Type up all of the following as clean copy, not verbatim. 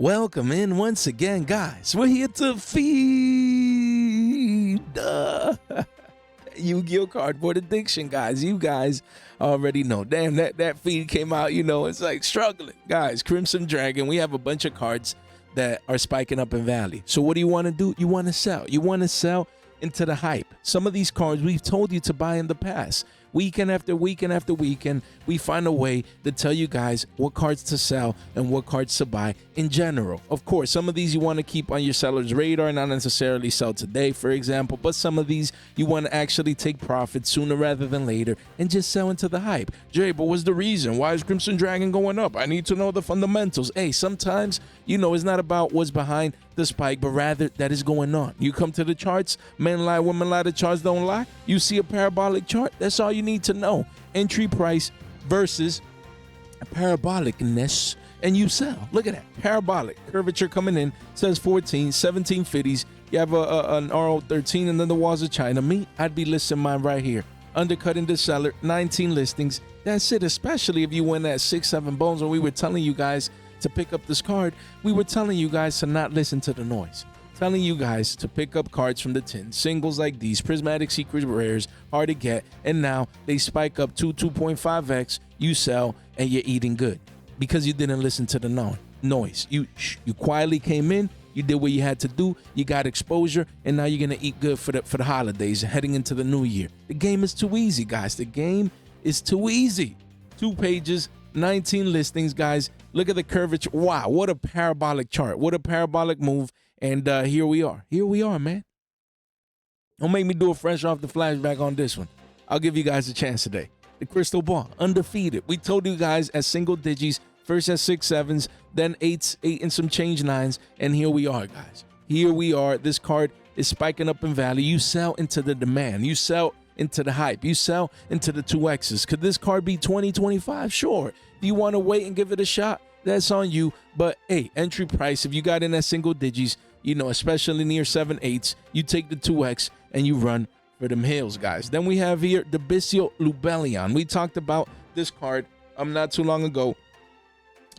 Welcome in once again, guys. We're here to feed Yu-Gi-Oh! Cardboard addiction, guys. You guys already know. Damn, that feed came out, it's like struggling. Guys, Crimson Dragon, we have a bunch of cards that are spiking up in value. So what do? You want to sell. You want to sell into the hype. Some of these cards we've told you to buy in the past. Weekend after weekend after weekend, we find a way to tell you guys what cards to sell and what cards to buy in general. Of course, some of these you want to keep on your seller's radar, not necessarily sell today, for example, but some of these you want to actually take profit sooner rather than later and just sell into the hype. Jay, but what's the reason? Why is Crimson Dragon going up? I need to know the fundamentals. Hey, sometimes, it's not about what's behind the spike, but rather that is going on. You come to the charts, men lie, women lie, the charts don't lie. You see a parabolic chart, that's all you need to know. Entry price versus parabolicness, and you sell. Look at that, parabolic curvature coming in, says 14, 17 fitties. You have an RO13 and then the walls of China. Me, I'd be listing mine right here. Undercutting the seller, 19 listings. That's it, especially if you win that 6-7 bones. When we were telling you guys to pick up this card, we were telling you guys to not listen to the noise, telling you guys to pick up cards from the tin, singles like these, prismatic secret rares, hard to get, and now they spike up to 2.5x. You sell and you're eating good because you didn't listen to the noise. You quietly came in, you did what you had to do, you got exposure, and now you're gonna eat good for the holidays heading into the new year. The game is too easy, guys. The game is too easy. 2 pages, 19 listings, guys. Look at the curvature. Wow, what a parabolic chart. What a parabolic move. And here we are. Here we are, man. Don't make me do a fresh off the flashback on this one. I'll give you guys a chance today. The crystal ball, undefeated. We told you guys as single digis, first at 6-7s, then 8 and some change 9s. And here we are, guys. Here we are. This card is spiking up in value. You sell into the demand. You sell into the hype. You sell into the 2Xs. Could this card be 20, 25? Sure. Do you want to wait and give it a shot? That's on you. But hey, entry price, if you got in at single digis, especially near 7-8s, you take the 2X and you run for them hills, guys. Then we have here the Bisso Drw. We talked about this card not too long ago,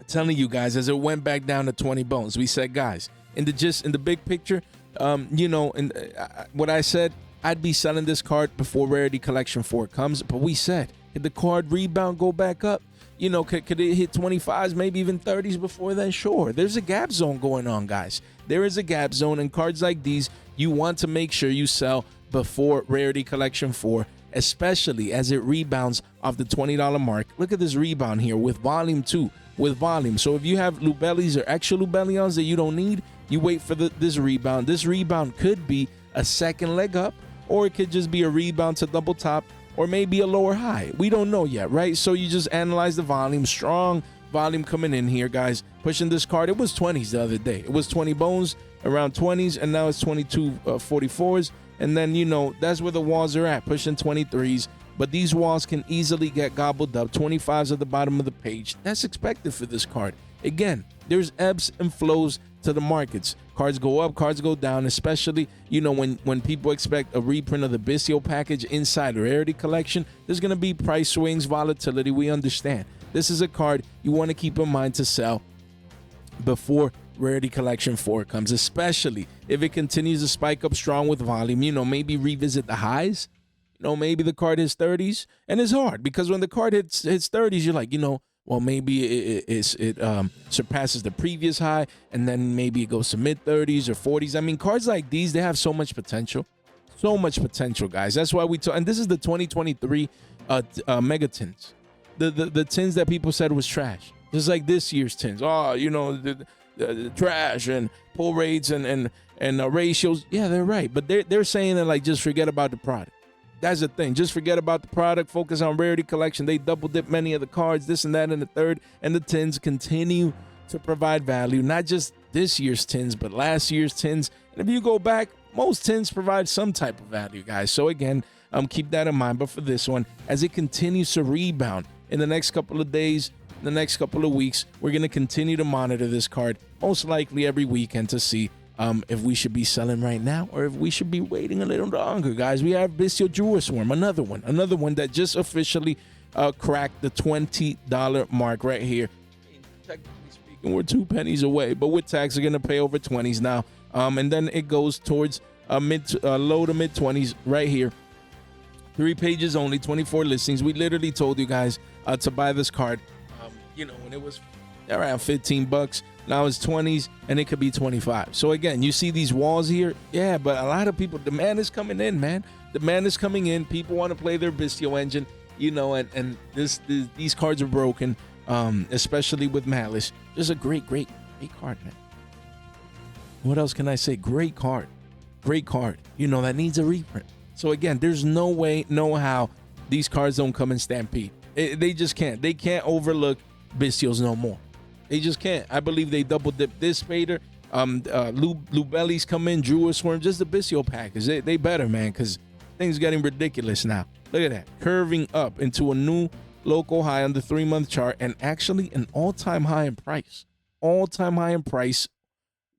telling you guys as it went back down to 20 bones. We said, guys, in the big picture, what I said, I'd be selling this card before Rarity Collection 4 comes. But we said, could the card rebound, go back up? Could it hit 25s, maybe even 30s before then? Sure. There's a gap zone going on, guys. There is a gap zone, and cards like these, you want to make sure you sell before Rarity Collection 4, especially as it rebounds off the $20 mark. Look at this rebound here with volume too, with volume. So if you have Lubellis or extra Lubellions that you don't need, you wait for this rebound. This rebound could be a second leg up, or it could just be a rebound to double top, or maybe a lower high. We don't know yet, right? So you just analyze the volume. Strong volume coming in here, guys. Pushing this card. It was 20s the other day. It was 20 bones, around 20s, and now it's 22 44s. And then, that's where the walls are at, pushing 23s. But these walls can easily get gobbled up. 25s at the bottom of the page. That's expected for this card. Again, there's ebbs and flows to the markets. Cards go up, cards go down, especially, when people expect a reprint of the Bisso package inside Rarity Collection, there's going to be price swings, volatility. We understand. This is a card you want to keep in mind to sell before Rarity Collection 4 comes, especially if it continues to spike up strong with volume. Maybe revisit the highs. Maybe the card hits 30s, and it's hard because when the card hits 30s, you're like, well, maybe it surpasses the previous high, and then maybe it goes to mid 30s or 40s. I mean, cards like these, they have so much potential, guys. That's why and this is the 2023 mega tins, the tins that people said was trash. Just like this year's tins. Oh, the trash and pull rates and ratios. Yeah, they're right, but they're saying that like just forget about the product. That's the thing. Just forget about the product. Focus on Rarity Collection. They double dip many of the cards, this and that, and the third. And the tins continue to provide value. Not just this year's tins, but last year's tins. And if you go back, most tins provide some type of value, guys. So again, keep that in mind. But for this one, as it continues to rebound in the next couple of days, the next couple of weeks, we're going to continue to monitor this card, most likely every weekend, to see if we should be selling right now or if we should be waiting a little longer, guys. We have Bisso Drw SW, another one that just officially cracked the $20 mark right here. Technically speaking, and we're 2 pennies away. But with tax, you're gonna pay over 20s now. And then it goes towards low to mid 20s right here. 3 pages only, 24 listings. We literally told you guys to buy this card. You know, when it was around 15 bucks, now it's 20s, and it could be 25. So again, you see these walls here, yeah, but a lot of people, demand is coming in, man. Demand is coming in. People want to play their Bisso engine, you know, and these cards are broken, especially with Malice. Just a great card, man. What else can I say? Great card, you know, that needs a reprint. So again, there's no way, no how these cards don't come in Stampede. They just can't. They can't overlook Bissos no more. They just can't. I believe they double dip this Spader. Lubelli's come in, Drew a Swarm, just the Bisso package. They better, man, because things getting ridiculous now. Look at that. Curving up into a new local high on the 3-month chart, and actually an all-time high in price. All-time high in price.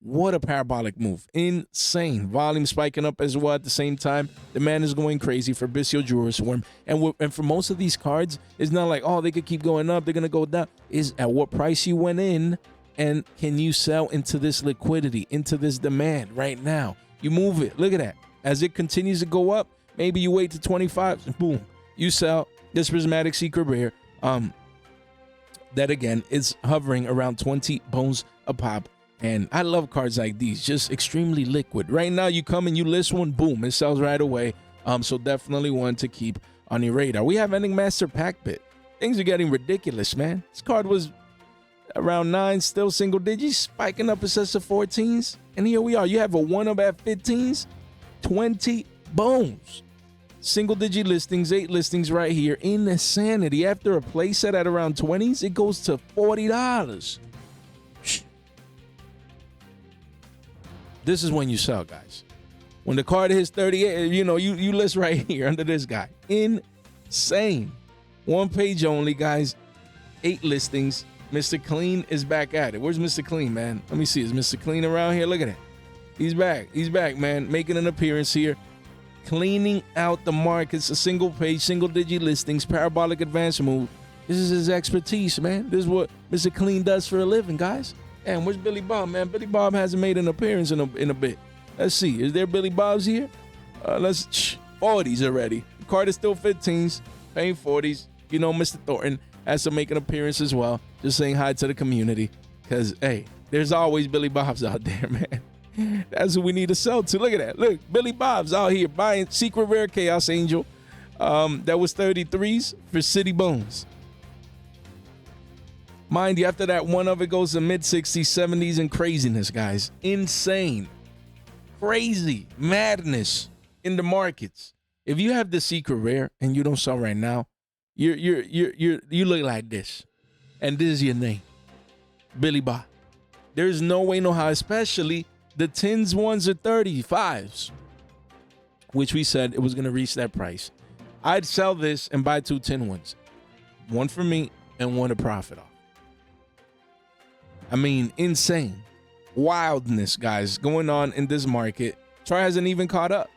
What a parabolic move. Insane. Volume spiking up as well at the same time. The man is going crazy for Bisso Drw Swarm. And for most of these cards, it's not like, oh, they could keep going up, they're going to go down. Is at what price you went in, and can you sell into this liquidity, into this demand right now? You move it. Look at that. As it continues to go up, maybe you wait to 25, and boom, you sell this Prismatic Secret Rare. That, again, is hovering around 20 bones a pop. And I love cards like these, just extremely liquid. Right now, you come and you list one, boom, it sells right away. So definitely one to keep on your radar. We have Ending Master Pack Bit. Things are getting ridiculous, man. This card was around 9, still single digits, spiking up excessive 14s. And here we are. You have a 1-up at 15s, 20 bones. Single digit listings, 8 listings right here. Insanity. After a play set at around 20s, it goes to $40. This is when you sell, guys. When the card hits 38, you know, you list right here under this guy. Insane. 1 page only, guys. 8 listings. Mr. Clean is back at it. Where's Mr. Clean, man? Let me see. Is Mr. Clean around here? Look at that. He's back. He's back, man. Making an appearance here. Cleaning out the markets. A single page, single digit listings, parabolic advance move. This is his expertise, man. This is what Mr. Clean does for a living, guys. And where's Billy Bob, man? Billy Bob hasn't made an appearance in a bit. Let's see. Is there Billy Bob's here? 40s already. The card is still 15s, paying 40s. You know, Mr. Thornton has to make an appearance as well. Just saying hi to the community. Because, hey, there's always Billy Bob's out there, man. That's who we need to sell to. Look at that. Look, Billy Bob's out here buying Secret Rare Chaos Angel. That was 33s for City Bones. Mind you, after that, one of it goes to mid-60s, 70s, and craziness, guys. Insane. Crazy. Madness in the markets. If you have the Secret Rare and you don't sell right now, you look like this. And this is your name. Billy Bob. There's no way, no how, especially the 10s ones are 35s, which we said it was going to reach that price. I'd sell this and buy 2 10 ones. One for me and one to profit off. I mean, insane. Wildness, guys, going on in this market. Troy hasn't even caught up.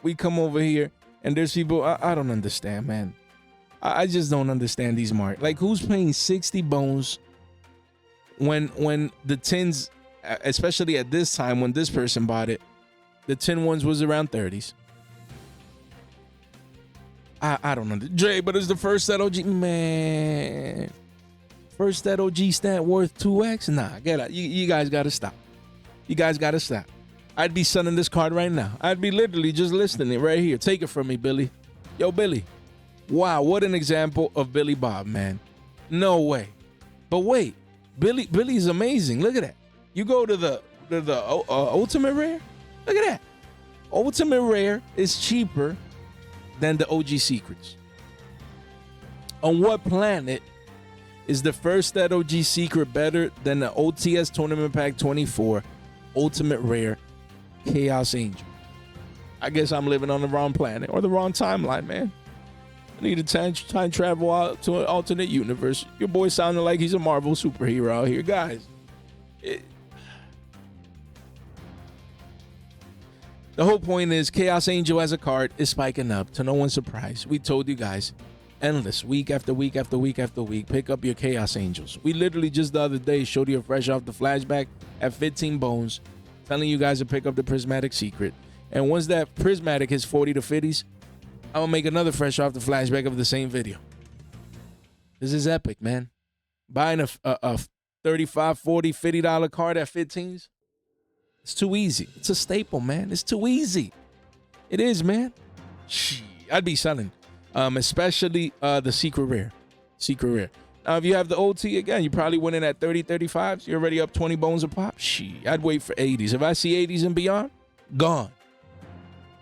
We come over here, and there's people, I don't understand, man. I just don't understand these markets. Like, who's paying 60 bones when the 10s, especially at this time when this person bought it, the 10 ones was around 30s. I don't know. Jay, but it's the first that OG, man. First that OG stat worth 2x? Nah, get out. You guys got to stop. You guys got to stop. I'd be selling this card right now. I'd be literally just listing it right here. Take it from me, Billy. Yo, Billy. Wow, what an example of Billy Bob, man. No way. But wait, Billy's amazing. Look at that. You go to the Ultimate Rare. Look at that. Ultimate Rare is cheaper than the OG Secrets. On what planet is the first that OG Secret better than the OTS Tournament Pack 24 Ultimate Rare Chaos Angel? I guess I'm living on the wrong planet or the wrong timeline, man. I need to time travel out to an alternate universe. Your boy sounding like he's a Marvel superhero out here. Guys, the whole point is Chaos Angel as a card is spiking up to no one's surprise. We told you guys Endless, week after week after week after week. Pick up your Chaos Angels. We literally just the other day showed you a fresh off the flashback at 15 bones, telling you guys to pick up the Prismatic Secret. And once that Prismatic hits 40 to 50s, I'm gonna make another fresh off the flashback of the same video. This is epic, man. Buying a 35, 40, $50 card at 15s, it's too easy. It's a staple, man. It's too easy. It is, man. I'd be selling. Especially the secret rare. Secret rare. Now, if you have the OT, again, you probably win it at 30, 35s. You're already up 20 bones a pop. I'd wait for 80s. If I see 80s and beyond, gone.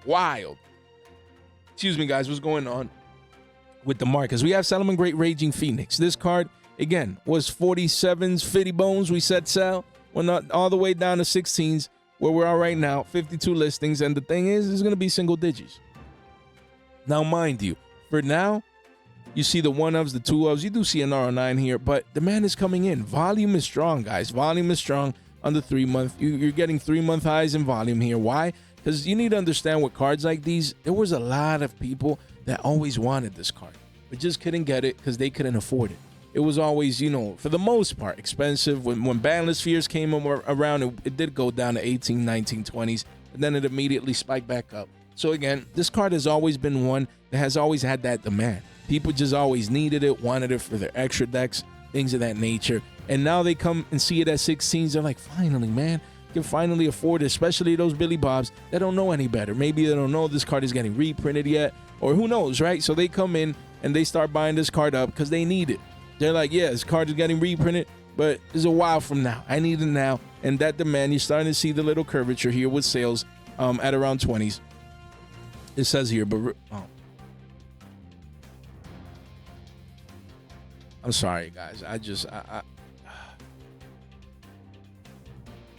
Wild. Excuse me, guys. What's going on with the markets? We have Solomon Great Raging Phoenix. This card, again, was 47s, 50 bones. We said sell. We're not all the way down to 16s, where we are right now, 52 listings. And the thing is, it's going to be single digits. Now, mind you, for now, you see the 1-ofs, the 2-ofs. You do see an R9 here, but demand is coming in. Volume is strong, guys. Volume is strong on the 3-month. You're getting 3-month highs in volume here. Why? Because you need to understand with cards like these, there was a lot of people that always wanted this card, but just couldn't get it because they couldn't afford it. It was always, you know, for the most part, expensive. When Bandless Spheres came around, it did go down to 18, 19, 20s, and then it immediately spiked back up. So again, this card has always been one that has always had that demand. People just always needed it, wanted it for their extra decks, things of that nature. And now they come and see it at 16s. They're like, finally, man, you can finally afford it, especially those Billy Bobs that don't know any better. Maybe they don't know this card is getting reprinted yet, or who knows, right? So they come in and they start buying this card up because they need it. They're like, yeah, this card is getting reprinted, but it's a while from now. I need it now. And that demand, you're starting to see the little curvature here with sales at around 20s. It says here, but I'm sorry, guys.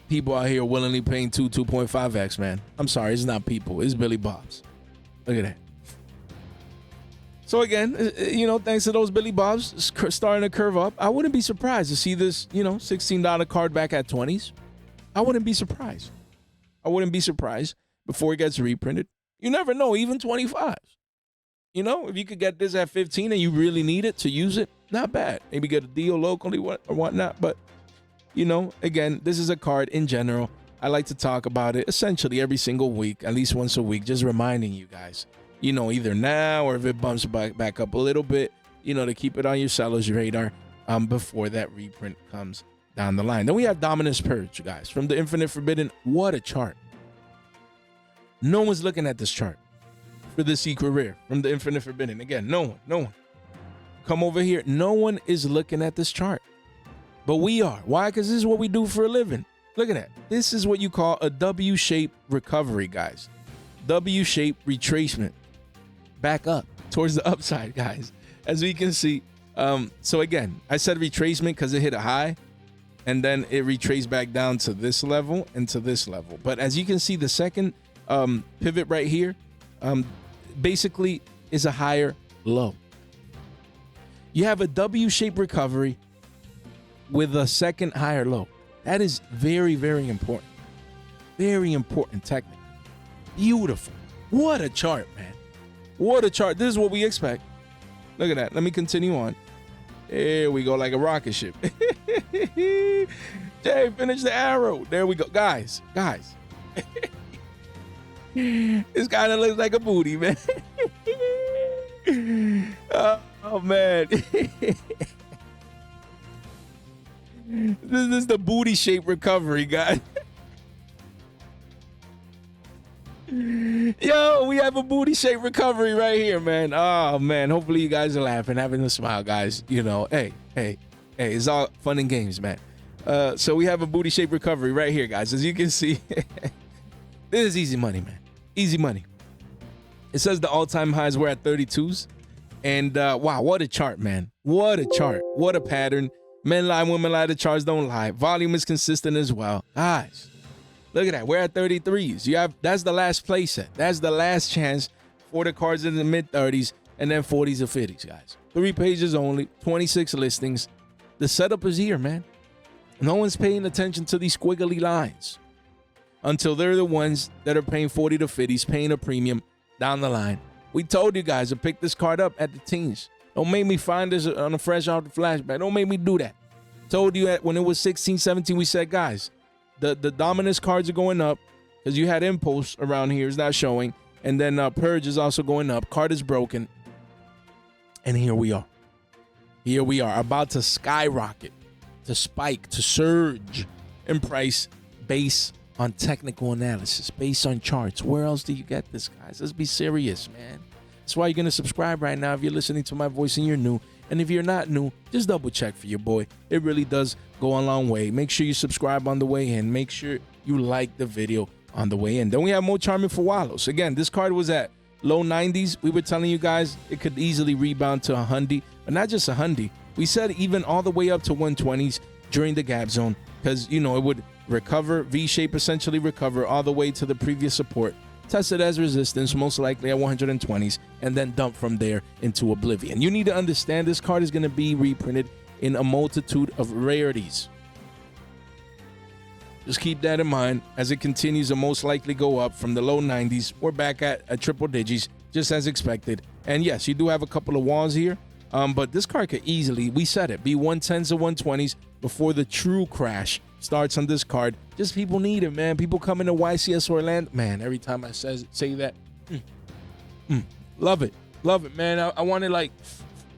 People out here willingly paying 2.5x, man. I'm sorry, it's not people. It's Billy Bobs. Look at that. So again, you know, thanks to those Billy Bobs starting to curve up, I wouldn't be surprised to see this, you know, $16 card back at 20s. I wouldn't be surprised. I wouldn't be surprised before it gets reprinted. You never know, even 25s. You know, if you could get this at 15 and you really need it to use it, not bad. Maybe get a deal locally or whatnot. But, you know, again, this is a card in general. I like to talk about it essentially every single week, at least once a week, just reminding you guys, you know, either now or if it bumps back up a little bit, you know, to keep it on your seller's radar before that reprint comes down the line. Then we have Domination Purge, guys, from the Infinite Forbidden. What a chart. No one's looking at this chart for the secret rare from the Infinite Forbidden. Again, no one. Come over here. No one is looking at this chart, but we are. Why? Because this is what we do for a living. Look at that. This is what you call a W-shaped recovery, guys. W-shaped retracement. Back up towards the upside, guys. As we can see. So again, I said retracement because it hit a high, and then it retraced back down to this level and to this level. But as you can see, the second pivot right here basically is a higher low. You have a W-shaped recovery with a second higher low. That is very, very important. Very important technique. Beautiful. What a chart, man. What a chart. This is what we expect. Look at that. Let me continue on. There we go, like a rocket ship. Jay, finish the arrow. There we go. Guys. This kind of looks like a booty, man. Oh, man. This is the booty-shaped recovery, guys. Yo, we have a booty-shaped recovery right here, man. Oh, man. Hopefully you guys are laughing, having a smile, guys. You know, hey, it's all fun and games, man. So we have a booty-shaped recovery right here, guys. As you can see, this is easy money, man. Easy money. It says the all-time highs were at 32s. And wow, what a chart, man. What a chart. What a pattern. Men lie, women lie, the charts don't lie. Volume is consistent as well. Guys, look at that. We're at 33s. That's the last play set. That's the last chance for the cards in the mid-30s and then 40s or 50s, guys. 3 pages only, 26 listings. The setup is here, man. No one's paying attention to these squiggly lines until they're the ones that are paying 40 to 50s, paying a premium down the line. We told you guys to pick this card up at the teens. Don't make me find this on a fresh out the flashback. Don't make me do that. Told you that when it was 16, 17, we said, guys, the Dominance cards are going up because you had Impulse around here. It's not showing. And then Purge is also going up. Card is broken. And here we are. Here we are about to skyrocket, to spike, to surge in price based on technical analysis, based on charts. Where else do you get this, guys? Let's be serious, man. That's why you're going to subscribe right now if you're listening to my voice and you're new. And if you're not new, just double check for your boy. It really does go a long way. Make sure you subscribe on the way in. Make sure you like the video on the way in. Then we have Mo Charming for Wallows. Again, this card was at low 90s. We were telling you guys it could easily rebound to 100, but not just 100. We said even all the way up to 120s during the gap zone because, you know, it would recover, V-shape essentially recover all the way to the previous support. Tested as resistance, most likely at 120s, and then dump from there into oblivion. You need to understand this card is going to be reprinted in a multitude of rarities. Just keep that in mind as it continues to most likely go up from the low 90s. We're back at triple digits, just as expected. And yes, you do have a couple of walls here, but this card could easily, we said it, be 110s or 120s before the true crash starts on this card. Just people need it, man. People coming to YCS Orlando. Man, every time I say that, love it. Love it, man. I want to like,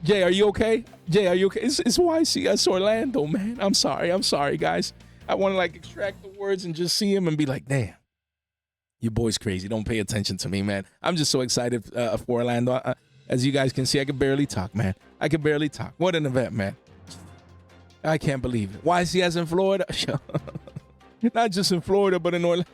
Jay, are you okay? Jay, are you okay? It's YCS Orlando, man. I'm sorry, guys. I want to like extract the words and just see him and be like, damn, you boy's crazy. Don't pay attention to me, man. I'm just so excited for Orlando. As you guys can see, I can barely talk, man. I can barely talk. What an event, man. I can't believe it. YCS in Florida? Not just in Florida, but in Orlando.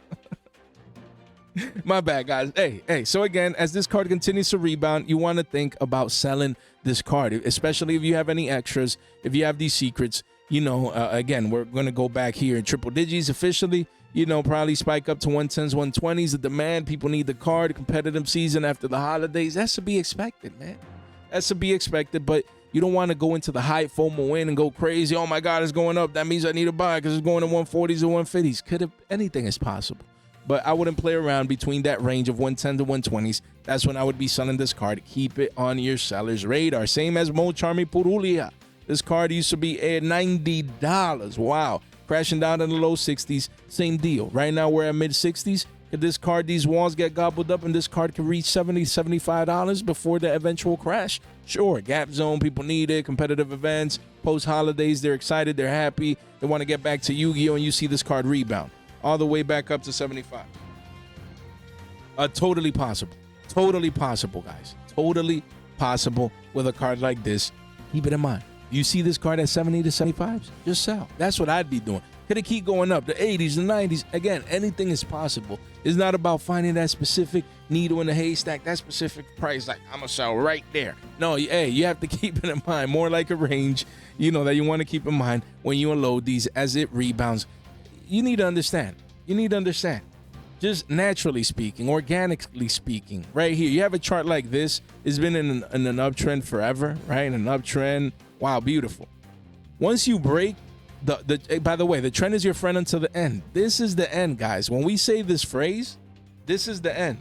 My bad, guys. Hey. So again, as this card continues to rebound, you want to think about selling this card, especially if you have any extras, if you have these secrets. You know, again, we're going to go back here in triple digits officially, you know, probably spike up to 110s, 120s. The demand, people need the card, competitive season after the holidays. That's to be expected, man. That's to be expected, but you don't want to go into the high FOMO in and go crazy. Oh my God, it's going up. That means I need to buy because it's going to 140s or 150s. Anything is possible. But I wouldn't play around between that range of 110 to 120s. That's when I would be selling this card. Keep it on your seller's radar. Same as Mo Charming Purulia. This card used to be at $90. Wow. Crashing down in the low 60s. Same deal. Right now we're at mid 60s. If this card, these walls get gobbled up and this card can reach $70, $75 before the eventual crash, sure, gap zone, people need it, competitive events, post-holidays, they're excited, they're happy, they want to get back to Yu-Gi-Oh! And you see this card rebound all the way back up to 75. Totally possible. Totally possible, guys. Totally possible with a card like this. Keep it in mind. You see this card at 70 to 75s? Just sell. That's what I'd be doing. Could it keep going up? The 80s, the 90s. Again, anything is possible. It's not about finding that specific needle in the haystack, that specific price. Like, I'm going to sell right there. No, hey, you have to keep it in mind. More like a range, you know, that you want to keep in mind when you unload these as it rebounds. You need to understand. You need to understand. Just naturally speaking, organically speaking, right here, you have a chart like this. It's been in an uptrend forever, right? In an uptrend. Wow, beautiful. Once you break by the way, the trend is your friend until the end. This is the end, guys. When we say this phrase, this is the end.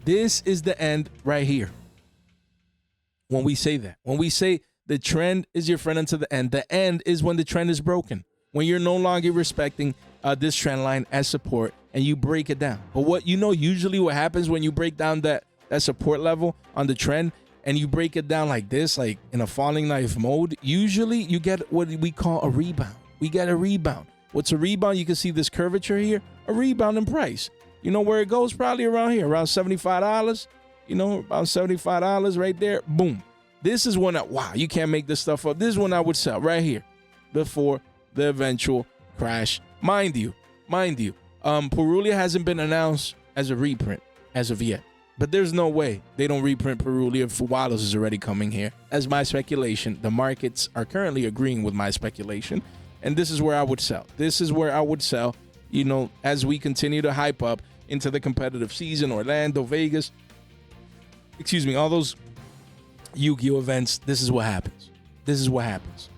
This is the end right here. When we say that, when we say the trend is your friend until the end is when the trend is broken. When you're no longer respecting this trend line as support and you break it down. But what you know, usually what happens when you break down that support level on the trend and you break it down like this, like in a falling knife mode, usually you get what we call a rebound. We get a rebound. What's a rebound? You can see this curvature here, a rebound in price. You know where it goes? Probably around here, around $75. You know, about $75 right there. Boom. This is when wow, you can't make this stuff up. This is when I would sell right here before the eventual crash. Mind you, Purulia hasn't been announced as a reprint as of yet. But there's no way they don't reprint Purulia if Wallows is already coming here. As my speculation, the markets are currently agreeing with my speculation. And this is where I would sell. This is where I would sell, you know, as we continue to hype up into the competitive season, Orlando, Vegas, all those Yu-Gi-Oh! Events. This is what happens. This is what happens.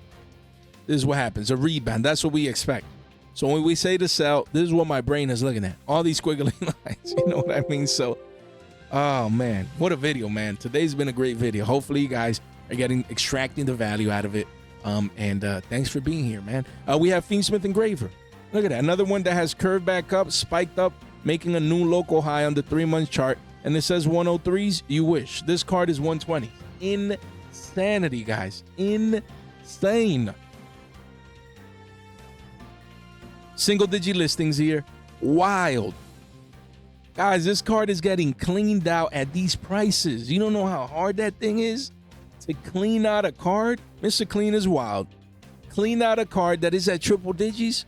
This is what happens. A rebound. That's what we expect. So when we say to sell, this is what my brain is looking at. All these squiggly lines. You know what I mean? So, oh, man. What a video, man. Today's been a great video. Hopefully, you guys are extracting the value out of it. And thanks for being here, man. We have Fiendsmith Engraver. Look at that. Another one that has curved back up, spiked up, making a new local high on the 3-month chart. And it says 103s. You wish. This card is 120. Insanity, guys. Insane. Single Digi listings here. Wild. Guys, this card is getting cleaned out at these prices. You don't know how hard that thing is to clean out a card. Mr. Clean is wild. Clean out a card that is at triple digis.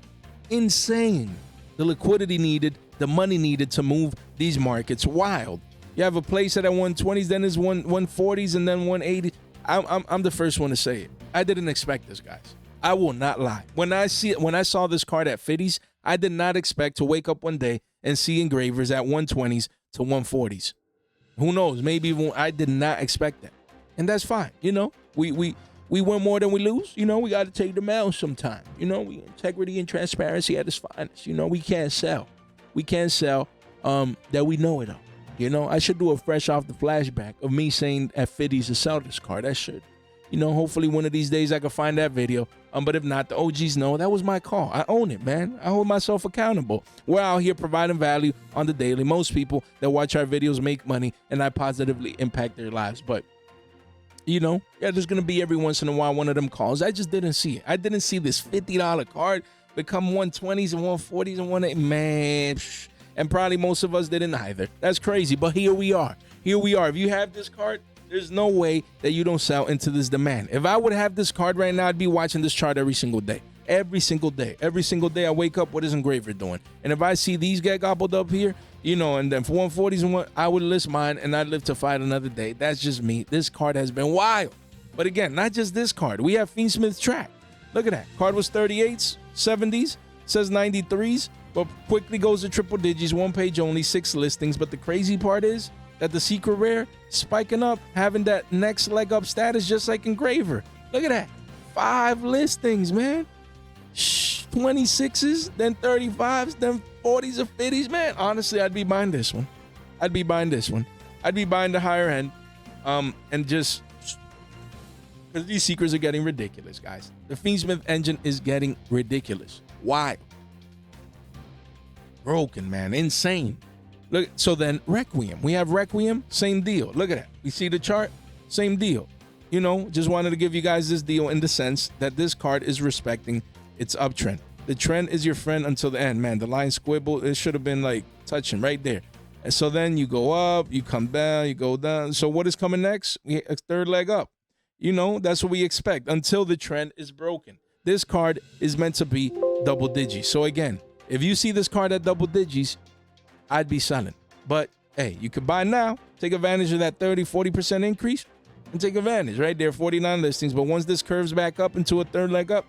Insane. The liquidity needed, the money needed to move these markets. Wild. You have a place at 120s, then there's 140s, and then 180. I'm the first one to say it. I didn't expect this, guys. I will not lie. When I saw this card at 50s, I did not expect to wake up one day and see engravers at 120s to 140s. Who knows? Maybe even I did not expect that. And that's fine. You know, we win more than we lose. You know, we got to take the L sometime. You know, integrity and transparency at its finest. You know, we can't sell. We can't sell that we know it all. You know, I should do a fresh off the flashback of me saying at 50s to sell this card. I should. You know, hopefully one of these days I can find that video. But if not, the OGs know that was my call. I own it, man. I hold myself accountable. We're out here providing value on the daily. Most people that watch our videos make money, and I positively impact their lives. But, you know, yeah, there's going to be every once in a while one of them calls. I just didn't see it. I didn't see this $50 card become 120s and 140s and 180. Man, and probably most of us didn't either. That's crazy. But here we are. Here we are. If you have this card, there's no way that you don't sell into this demand. If I would have this card right now, I'd be watching this chart every single day. Every single day. Every single day I wake up, what is Engraver doing? And if I see these get gobbled up here, you know, and then for 140s and one, I would list mine and I'd live to fight another day. That's just me. This card has been wild. But again, not just this card. We have Fiendsmith's track. Look at that. Card was 38s, 70s, says 93s, but quickly goes to triple digits, 1 page only, 6 listings. But the crazy part is that the secret rare spiking up, having that next leg up status just like Engraver. Look at that. 5 listings, man. 26s, then 35s, then 40s or 50s. Man, honestly, I'd be buying this one. I'd be buying this one. I'd be buying the higher end. And just because these secrets are getting ridiculous, guys. The Fiendsmith engine is getting ridiculous. Why? Broken, man. Insane. Look, so then Requiem. We have Requiem, same deal. Look at that. We see the chart, same deal. You know, just wanted to give you guys this deal in the sense that this card is respecting its uptrend. The trend is your friend until the end. Man, the line squibble, it should have been like touching right there. And so then you go up, you come down, you go down. So what is coming next? A third leg up. You know, that's what we expect until the trend is broken. This card is meant to be double digits. So again, if you see this card at double digits, I'd be selling. But hey, you can buy now, take advantage of that 30-40% increase and take advantage right there. 49 listings. But once this curves back up into a third leg up,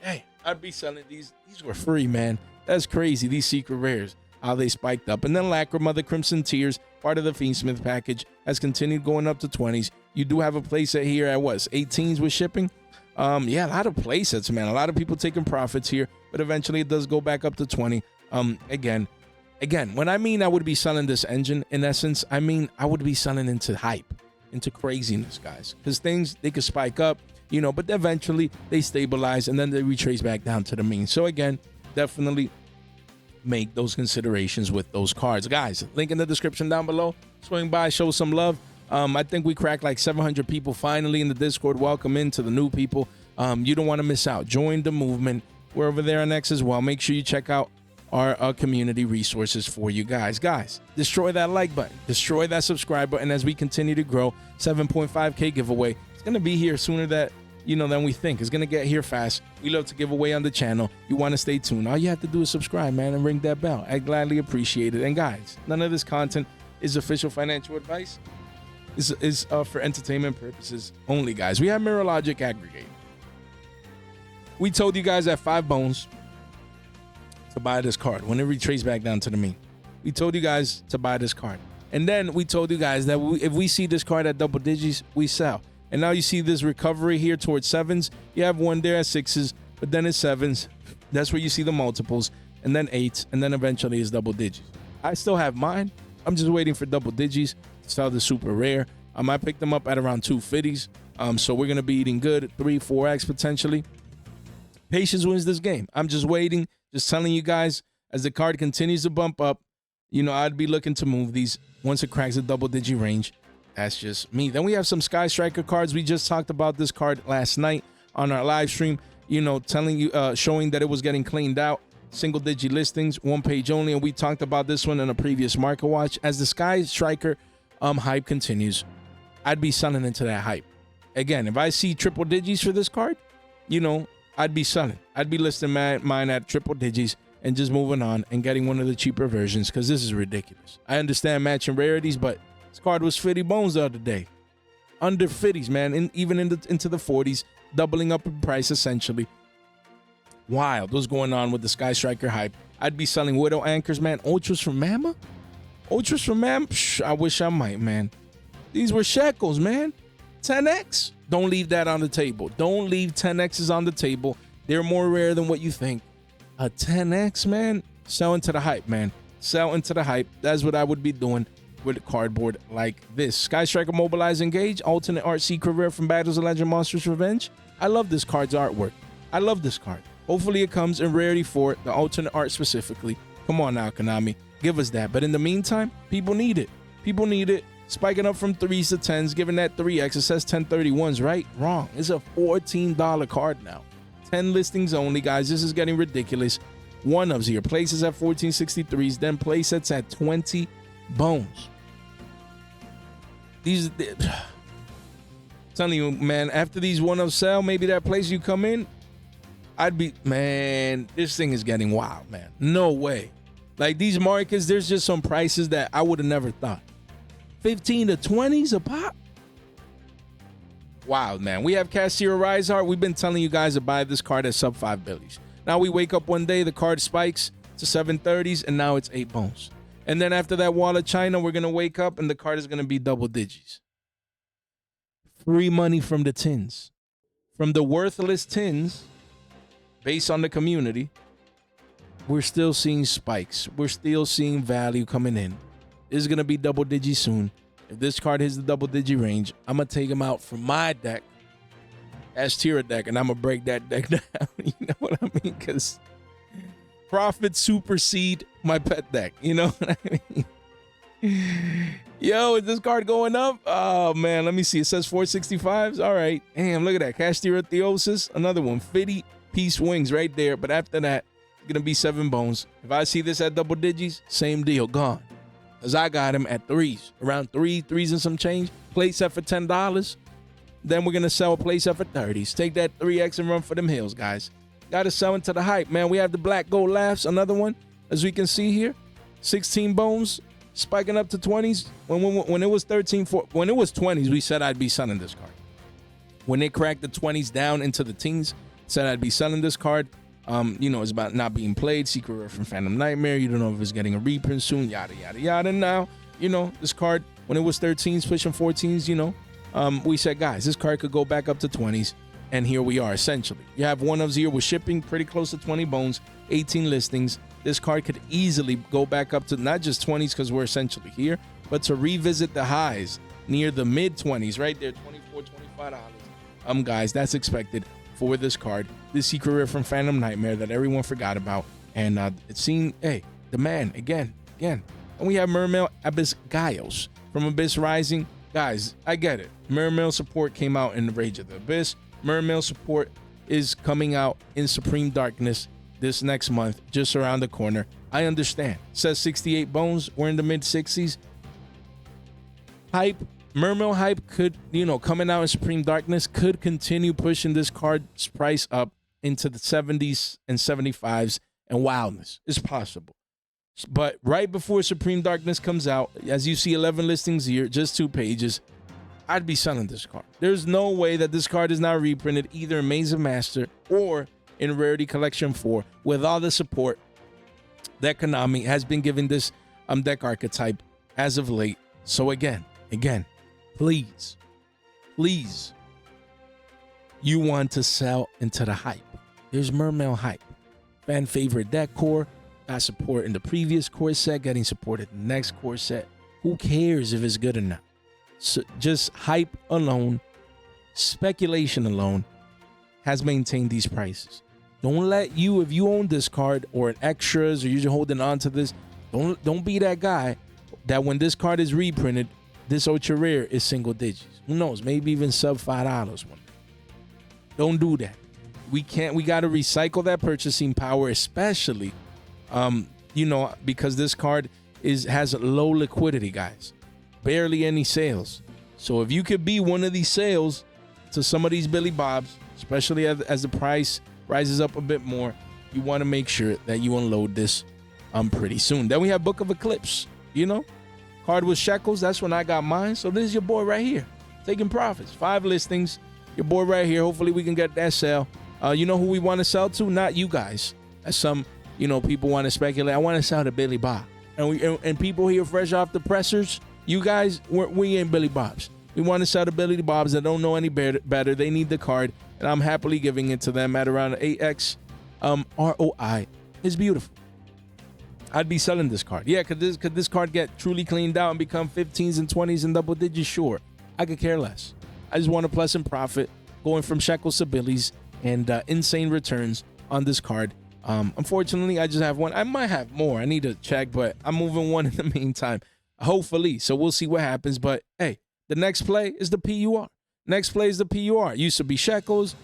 hey, I'd be selling these. These were free, man. That's crazy. These secret rares, how they spiked up. And then Lacrima, the Crimson Tears, part of the Fiendsmith package, has continued going up to 20s. You do have a playset here at what, 18s with shipping? Yeah, a lot of playsets, man. A lot of people taking profits here, but eventually it does go back up to 20. Again, when I mean I would be selling this engine, in essence, I mean I would be selling into hype, into craziness, guys. Because things, they could spike up, you know, but eventually they stabilize and then they retrace back down to the mean. So again, definitely make those considerations with those cards. Guys, link in the description down below. Swing by, show some love. I think we cracked like 700 people finally in the Discord. Welcome into the new people. You don't want to miss out. Join the movement. We're over there on X as well. Make sure you check out our community resources for you guys. Guys, destroy that like button. Destroy that subscribe button as we continue to grow. 7.5K giveaway. It's going to be here sooner than we think. It's going to get here fast. We love to give away on the channel. You want to stay tuned. All you have to do is subscribe, man, and ring that bell. I gladly appreciate it. And guys, none of this content is official financial advice. Is for entertainment purposes only, guys. We have Miral Logic aggregate. We told you guys at 5 bones to buy this card when it retraced back down to the mean. We told you guys to buy this card. And then we told you guys that if we see this card at double digits, we sell. And now you see this recovery here towards 7s. You have one there at 6s, but then it's 7s. That's where you see the multiples, and then 8s, and then eventually it's double digits. I still have mine. I'm just waiting for double digits to sell the super rare. I picked them up at around 250s. So we're going to be eating good, 3-4x potentially. Patience wins this game. I'm just waiting, just telling you guys, as the card continues to bump up, you know, I'd be looking to move these once it cracks the double digi range. That's just me. Then we have some Sakai Striker cards. We just talked about this card last night on our live stream, you know, telling you, showing that it was getting cleaned out. Single digi listings, 1 page only. And we talked about this one in a previous market watch. As the Sakai Striker hype continues, I'd be selling into that hype. Again, if I see triple digis for this card, you know, I'd be selling. I'd be listing mine at triple digis and just moving on and getting one of the cheaper versions, because this is ridiculous. I understand matching rarities, but this card was 50 bones the other day. Under 50s, man, even into the 40s, doubling up in price essentially. Wild. What's going on with the Sakai Striker hype? I'd be selling Widow Anchors, man. Ultras from Mama? Ultras from Mama? Psh, I wish I might, man. These were shekels, man. 10x? Don't leave that on the table. Don't leave 10x's on the table. They're more rare than what you think. A 10x, man? Sell into the hype, man. Sell into the hype. That's what I would be doing with a cardboard like this. Sakai Striker Mobilize Engage, alternate art secret rare from Battles of Legend Monsters Revenge. I love this card's artwork. I love this card. Hopefully it comes in rarity 4, the alternate art specifically. Come on now, Konami. Give us that. But in the meantime, people need it. People need it. Spiking up from 3s to 10s, giving that 3x. It says 1031s, right? Wrong. It's a $14 card now. 10 listings only, guys. This is getting ridiculous. One ofs here. Places at 1463s, then play sets at 20 bones. These, telling you, man, after these one of sell, maybe that place you come in, I'd be, man, this thing is getting wild, man. No way. Like these markets, there's just some prices that I would have never thought. 15 to 20s a pop. Wild, man. We have Cassia Rise Art. We've been telling you guys to buy this card at sub 5 billies. Now we wake up one day, the card spikes to 730s, and now it's 8 bones. And then after that wall of China, we're going to wake up and the card is going to be double digis. Free money from the tins. From the worthless tins, based on the community, we're still seeing spikes. We're still seeing value coming in. This is going to be double digi soon. If this card hits the double digi range, I'm going to take him out from my deck as tier deck, and I'm going to break that deck down. You know what I mean? Because profits supersede my pet deck. You know what I mean? Yo, is this card going up? Oh, man, let me see. It says 465s. All right. Damn, look at that. Theosis. Another one. 50 piece wings right there. But after that, it's going to be 7 bones. If I see this at double digis, same deal. Gone. Because I got him at 3s. Around 3s and some change. Play set for $10. Then we're going to sell a play set for 30s. Take that 3x and run for them hills, guys. Got to sell into the hype, man. We have the Black Gold Laughs. Another one, as we can see here. 16 bones. Spiking up to 20s. When it was when it was 20s, we said I'd be selling this card. When it cracked the 20s down into the teens, said I'd be selling this card. You know, it's about not being played. Secret Rare from Phantom Nightmare. You don't know if it's getting a reprint soon. Yada, yada, yada. And now, you know, this card, when it was 13s, pushing 14s, you know, we said, guys, this card could go back up to 20s. And here we are, essentially. You have one of 0 with shipping pretty close to 20 bones, 18 listings. This card could easily go back up to not just 20s because we're essentially here, but to revisit the highs near the mid 20s, right there, $24, $25. Guys, that's expected for this card. This Secret Rare from Phantom Nightmare that everyone forgot about. And it's seen, hey, the man, again. And we have Mermail Abyss Giles from Abyss Rising. Guys, I get it. Mermail support came out in the Rage of the Abyss. Mermail support is coming out in Supreme Darkness this next month, just around the corner. I understand. It says 68 bones. We're in the mid 60s. Hype, Mermail hype could, you know, coming out in Supreme Darkness could continue pushing this card's price up into the 70s and 75s, and wildness is possible. But right before Supreme Darkness comes out, as you see 11 listings here, just 2 pages, I'd be selling this card. There's no way that this card is not reprinted either in Maze of Master or in Rarity Collection 4 with all the support that Konami has been giving this deck archetype as of late. So again, please, you want to sell into the hype. There's Mermail hype. Fan favorite deck core. Got support in the previous core set, getting support in the next core set. Who cares if it's good or not? So just hype alone speculation alone has maintained these prices. Don't let you, if you own this card or an extras or you're just holding on to this, don't be that guy that when this card is reprinted, this ultra rare is single digits. Who knows? Maybe even sub $5 one. Don't do that. We got to recycle that purchasing power, especially, because this card has low liquidity, guys. Barely any sales. So if you could be one of these sales to some of these Billy Bobs, especially as the price rises up a bit more, you want to make sure that you unload this pretty soon. Then we have Book of Eclipse, card with shekels. That's when I got mine. So this is your boy right here, taking profits. 5 listings, your boy right here. Hopefully we can get that sale. You know who we want to sell to? Not you guys. As some, people want to speculate. I want to sell to Billy Bob. And people here fresh off the pressers, you guys, we ain't Billy Bobs. We want to sell to Billy Bobs that don't know any better. They need the card, and I'm happily giving it to them at around 8x ROI. It's beautiful. I'd be selling this card. Yeah, could this card get truly cleaned out and become 15s and 20s and double digits? Sure. I could care less. I just want a pleasant profit going from shekels to billies and insane returns on this card. Unfortunately, I just have one. I might have more. I need to check, but I'm moving one in the meantime. Hopefully. So we'll see what happens. But hey, the next play is the PUR. Next play is the PUR. Used to be shekels,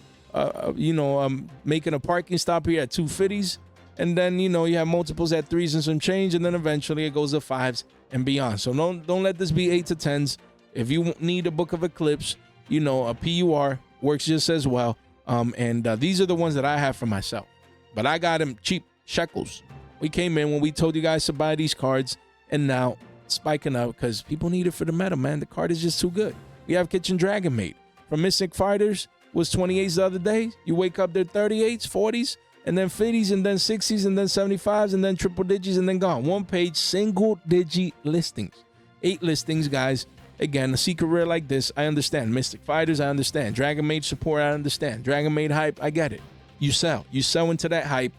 making a parking stop here at 250s. And then, you have multiples at 3s and some change. And then eventually it goes to 5s and beyond. So don't let this be 8 to 10s. If you need a Book of Eclipse, a PUR works just as well. These are the ones that I have for myself. But I got them cheap, shekels. We came in when we told you guys to buy these cards. And now spiking up because people need it for the meta, man. The card is just too good. We have Kitchen Dragon Maid from Mystic Fighters. Was 28s the other day. You wake up there 38s, 40s, and then 50s, and then 60s, and then 75s, and then triple digits, and then gone. 1 page, single digi listings. 8 listings, guys. Again, a secret rare like this, I understand. Mystic Fighters, I understand. Dragon Maid support, I understand. Dragon Maid hype, I get it. You sell into that hype.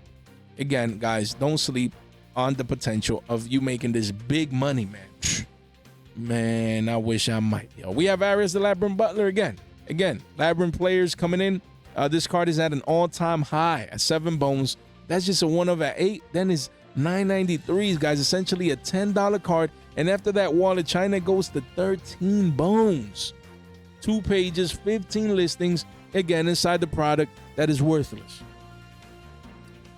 Again, guys, don't sleep on the potential of you making this big money, man. Man, I wish I might. Yo, we have Arias the Labyrinth Butler again. Labyrinth players coming in. This card is at an all-time high at 7 bones. That's just a 1 of at 8. Then it's 993s, guys. Essentially a $10 card. And after that wall of China goes to 13 bones. 2 pages, 15 listings. Again, inside the product that is worthless.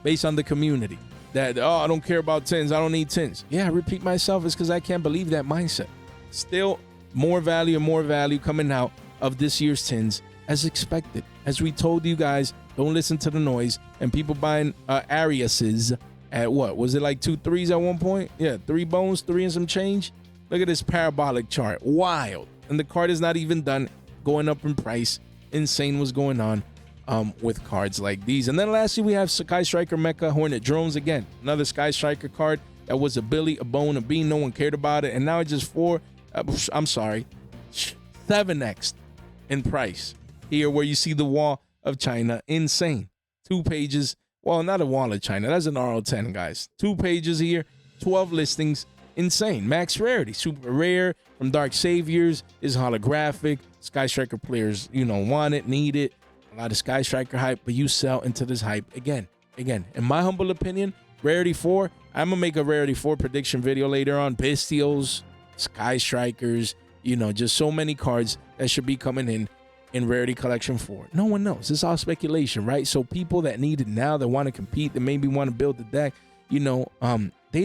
Based on the community. That, I don't care about 10s. I don't need 10s. Yeah, I repeat myself. It's because I can't believe that mindset. Still, more value and more value coming out of this year's 10s as expected. As we told you guys, don't listen to the noise. And people buying Arias's at what? Was it like 2 3s at one point? Yeah, 3 bones, 3 and some change. Look at this parabolic chart. Wild. And the card is not even done going up in price. Insane what's going on with cards like these. And then lastly, we have Sakai Striker Mecha Hornet Drones again. Another Sakai Striker card that was a Billy, a bone, a bean. No one cared about it. And now it's just 7x in price. Here where you see the wall of China. Insane. 2 pages. Well, not a wall of China. That's an RO10, guys. 2 pages here. 12 listings. Insane. Max rarity. Super rare from Dark Saviors. Is holographic. Sky Striker players, want it, need it. A lot of Sky Striker hype, but you sell into this hype again. In my humble opinion, Rarity 4, I'm going to make a Rarity 4 prediction video later on. Bestials, Sky Strikers, just so many cards that should be coming in Rarity Collection 4. No one knows. It's all speculation, right? So people that need it now, that want to compete, that maybe want to build the deck, they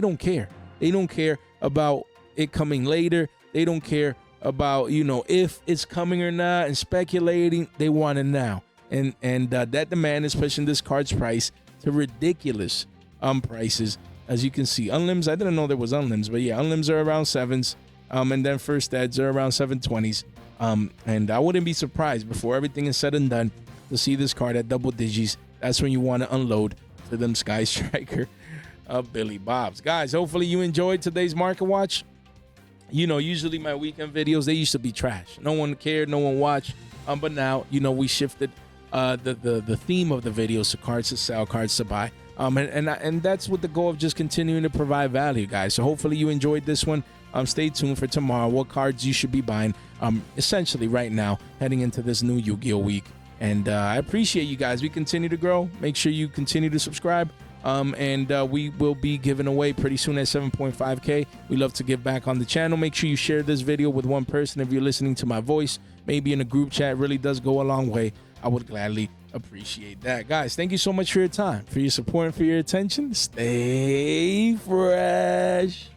don't care. They don't care about it coming later. They don't care about, if it's coming or not and speculating. They want it now. And that demand is pushing this card's price to ridiculous prices. As you can see, unlims, I didn't know there was unlims, but yeah, unlims are around 7s. And then first ads are around 720s. And I wouldn't be surprised before everything is said and done to see this card at double digits. That's when you want to unload to them Sky Striker Billy Bobs. Guys, hopefully you enjoyed today's Market Watch. Usually my weekend videos, they used to be trash. No one cared, no one watched. But now, we shifted the theme of the videos to cards to sell, cards to buy. And that's with the goal of just continuing to provide value, guys. So hopefully you enjoyed this one. Stay tuned for tomorrow, what cards you should be buying essentially right now heading into this new Yu-Gi-Oh week. And I appreciate you guys. We continue to grow. Make sure you continue to subscribe. And we will be giving away pretty soon at 7.5K. We love to give back on the channel. Make sure you share this video with one person if you're listening to my voice. Maybe in a group chat. It really does go a long way. I would gladly appreciate that. Guys, thank you so much for your time, for your support, and for your attention. Stay fresh.